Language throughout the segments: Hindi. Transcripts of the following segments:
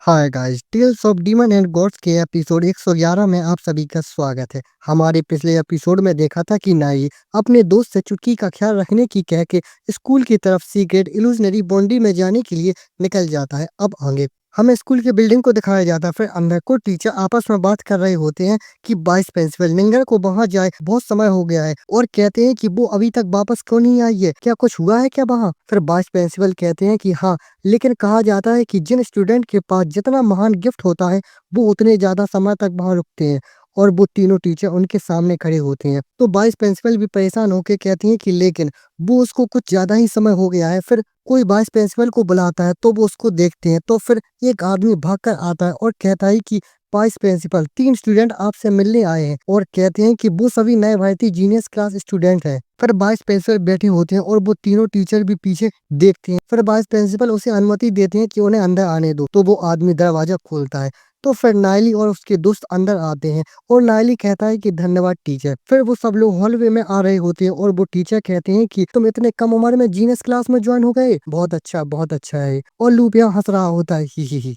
Hi guys, tales of demon and gods के एपिसोड 111 में आप सभी का स्वागत है। हमारे पिछले एपिसोड में देखा था कि नाई अपने दोस्त से चुटकी का ख्याल रखने की कह के स्कूल की तरफ सीक्रेट इल्यूजनरी बाउंड्री में जाने के लिए निकल जाता है। अब आगे हमें स्कूल की बिल्डिंग को दिखाया जाता है। फिर अंदर को टीचर आपस में बात कर रहे होते हैं कि वाइस प्रिंसिपल निंगर को वहां जाए, बहुत समय हो गया है, और कहते हैं कि वो अभी तक वापस क्यों नहीं आई है, क्या कुछ हुआ है क्या वहाँ। फिर वाइस प्रिंसिपल कहते हैं कि हाँ, लेकिन कहा जाता है कि जिन स्टूडेंट के पास जितना महान गिफ्ट होता है वो उतने ज्यादा समय तक वहां रुकते हैं। और वो तीनों टीचर उनके सामने खड़े होते हैं तो वाइस प्रिंसिपल भी परेशान होकर कहती हैं कि लेकिन वो उसको कुछ ज्यादा ही समय हो गया है। फिर कोई वाइस प्रिंसिपल को बुलाता है तो वो उसको देखते हैं तो फिर एक आदमी भागकर आता है और कहता है कि वाइस प्रिंसिपल, 3 स्टूडेंट आपसे मिलने आए हैं और कहते हैं कि वो सभी नए भर्ती जीनियस क्लास स्टूडेंट हैं। फिर वाइस प्रिंसिपल बैठे होते हैं और वो तीनों टीचर भी पीछे देखते हैं। फिर वाइस प्रिंसिपल उसे अनुमति देते हैं कि उन्हें अंदर आने दो तो वो आदमी दरवाजा खोलता है। तो फिर नायली और उसके दोस्त अंदर आते हैं और नायली कहता है कि धन्यवाद टीचर। फिर वो सब लोग हॉलवे में आ रहे होते हैं और वो टीचर कहते हैं कि तुम इतने कम उम्र में जीनियस क्लास में ज्वाइन हो गए, बहुत अच्छा है। और लूपिया हंस रहा होता है, ही।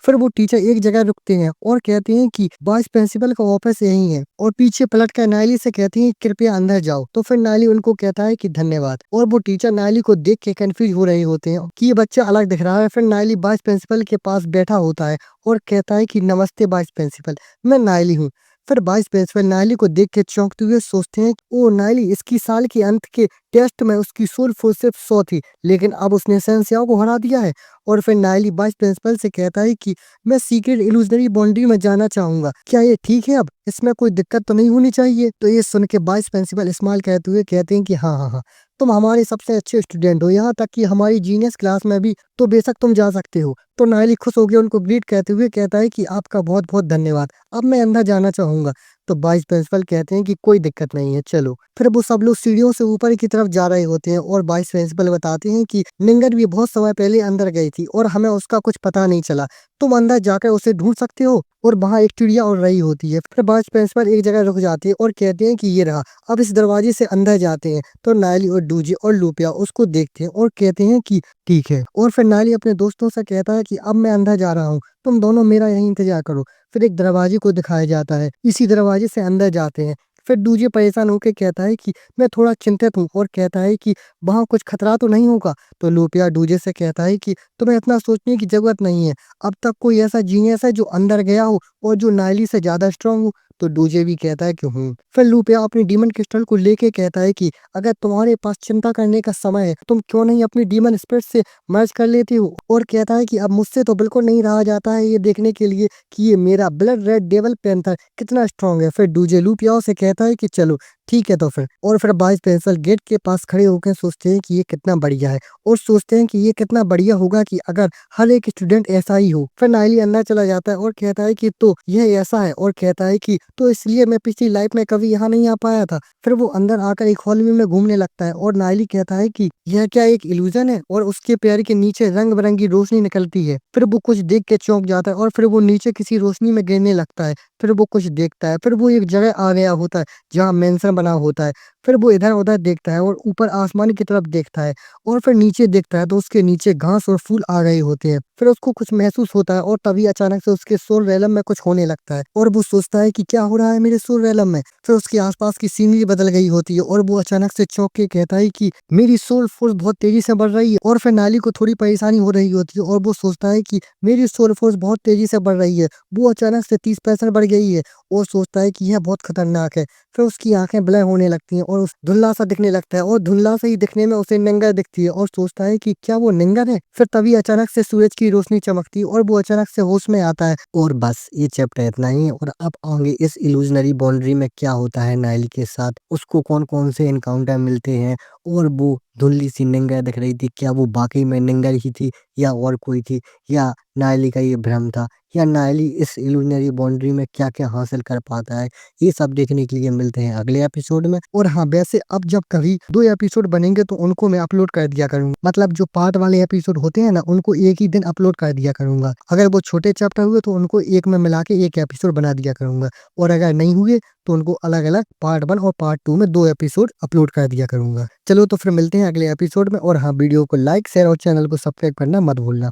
फिर वो टीचर एक जगह रुकते हैं और कहते हैं कि वाइस प्रिंसिपल का ऑफिस यही है, और पीछे पलट कर नायली से कहती है कृपया अंदर जाओ। तो फिर नायली उनको कहता है कि धन्यवाद, और वो टीचर नायली को देख के कंफ्यूज हो रहे होते हैं कि ये बच्चा अलग दिख रहा है। फिर नायली वाइस प्रिंसिपल के पास बैठा होता है और कहता है कि नमस्ते वाइस प्रिंसिपल, मैं नायली हूँ। फिर वाइस प्रिंसिपल नायली को देख के चौंकते हुए सोचते हैं, ओ नायली, इसकी साल के अंत के टेस्ट में उसकी सोल फोर्स सिर्फ 100 थी, लेकिन अब उसने सेंसियाओ को हरा दिया है। और फिर नायली वाइस प्रिंसिपल से कहता है कि मैं सीक्रेट इल्यूजनरी बाउंड्री में जाना चाहूंगा, क्या ये ठीक है? अब इसमें कोई दिक्कत तो नहीं होनी चाहिए। तो ये सुन के वाइस प्रिंसिपल स्माइल कहते हुए कहते हैं कि हाँ, तुम हमारे सबसे अच्छे स्टूडेंट हो, यहाँ तक कि हमारी जीनियस क्लास में भी तो बेशक तुम जा सकते हो। तो नायली खुश हो गया उनको ग्रीट कहते हुए कहता है कि आपका बहुत बहुत धन्यवाद, अब मैं अंदर जाना चाहूंगा। तो वाइस प्रिंसिपल कहते हैं कि कोई दिक्कत नहीं है, चलो। फिर वो सब लोग सीढ़ियों से ऊपर की तरफ जा रहे होते हैं और वाइस प्रिंसिपल बताते हैं कि निंगर भी बहुत समय पहले अंदर गई थी और हमें उसका कुछ पता नहीं चला, तुम अंदर जाकर उसे ढूंढ सकते हो। और वहाँ एक चिड़िया उड़ रही होती है। फिर वाइस प्रिंसिपल एक जगह रुक जाती है और कहते हैं कि ये रहा, अब इस दरवाजे से अंदर जाते हैं। तो नायली और डूजी और लूपिया उसको देखते हैं और कहते हैं कि ठीक है। और फिर नायली अपने दोस्तों से कहता है कि अब मैं अंदर जा रहा हूँ, तुम दोनों मेरा यहीं इंतजार करो। फिर एक दरवाजे को दिखाया जाता है, इसी दरवाजे से अंदर जाते हैं। फिर डूजी परेशान होकर कहता है कि मैं थोड़ा चिंतित हूँ और कहता है कि वहाँ कुछ खतरा तो नहीं होगा। तो लूपिया डूजे से कहता है कि तुम्हें इतना सोचने की जरूरत नहीं है, अब तक कोई ऐसा जीनियस है जो अंदर गया हो और जो नायली से ज्यादा स्ट्रांग हो? तो डूजे भी कहता है कि हूँ। फिर लूपिया अपनी डीमन क्रिस्टल को लेके कहता है कि अगर तुम्हारे पास चिंता करने का समय है, तुम क्यों नहीं अपनी डीमन स्पिरिट से मर्ज कर लेते हो। और कहता है कि अब मुझसे तो बिल्कुल नहीं रहा जाता है ये देखने के लिए कि ये मेरा ब्लड रेड डेवल पैंथर कितना स्ट्रांग है। फिर डूजे लूपिया से कहता है कि चलो ठीक है। तो फिर और फिर वाइस प्रिंसिपल गेट के पास खड़े होकर सोचते हैं कि ये कितना बढ़िया है, और सोचते हैं कि ये कितना बढ़िया होगा कि अगर हर एक स्टूडेंट ऐसा ही हो। फिर नायली अंदर चला जाता है और कहता है कि तो यह ऐसा है, और कहता है कि तो इसलिए मैं पिछली लाइफ में कभी यहाँ नहीं आ पाया था। फिर वो अंदर आकर एक हॉलवे में घूमने लगता है और नायली कहता है कि यह क्या एक इल्यूजन है, और उसके पैर के नीचे रंग बिरंगी रोशनी निकलती है। फिर वो कुछ देख के चौंक जाता है और फिर वो नीचे किसी रोशनी में गिरने लगता है। फिर वो कुछ देखता है, फिर वो एक जगह आ गया होता है जहाँ मेंशन बना होता है। फिर वो इधर उधर देखता है और ऊपर आसमान की तरफ देखता है, और फिर नीचे देखता है तो उसके नीचे घास और फूल आ गए होते हैं। फिर उसको कुछ महसूस होता है और तभी अचानक से उसके सोल रेलम में कुछ होने लगता है और वो सोचता है कि क्या हो रहा है मेरे सोल रेलम में। फिर उसके आसपास की सीनरी बदल गई होती है और वो अचानक से चौंक के कहता है कि मेरी सोल फोर्स बहुत तेजी से बढ़ रही है। और फिर नाली को थोड़ी परेशानी हो रही होती है और वो सोचता है कि मेरी सोल फोर्स बहुत तेजी से बढ़ रही है। वो अचानक से 30% बढ़ गई है और सोचता है कि यह बहुत खतरनाक है। फिर उसकी आंखें ब्लर होने लगती हैं और उस धुंधला सा दिखने लगता है, और धुंधला सा ही दिखने में उसे निंगर दिखती है और सोचता है कि क्या वो निंगर है। फिर तभी अचानक से सूरज की रोशनी चमकती है और वो अचानक से होश में आता है। और बस ये चैप्टर इतना ही है, और अब आगे इस इल्यूजनरी बाउंड्री में क्या होता है नायली के साथ, उसको कौन कौन से इनकाउंटर मिलते हैं, और वो धुंधली सी निंगर दिख रही थी, क्या वो वाकई में निंगर ही थी या और कोई थी, या नायली का ये भ्रम था, या नायली इस इल्यूजनरी बाउंड्री में क्या क्या हासिल कर पाता है। ये सब देखने के लिए मिलते हैं अगले एपिसोड में। और हाँ, वैसे अब जब कभी 2 एपिसोड बनेंगे तो उनको मैं अपलोड कर दिया करूंगा, मतलब जो पार्ट वाले एपिसोड होते हैं ना, उनको एक ही दिन अपलोड कर दिया करूंगा। अगर वो छोटे चैप्टर हुए तो उनको एक में मिला के एक एपिसोड बना दिया करूंगा, और अगर नहीं हुए तो उनको अलग अलग पार्ट 1 और पार्ट 2 में 2 एपिसोड अपलोड कर दिया करूंगा। चलो तो फिर मिलते हैं अगले एपिसोड में, और हाँ, वीडियो को लाइक शेयर और चैनल को सब्सक्राइब करना मत भूलना।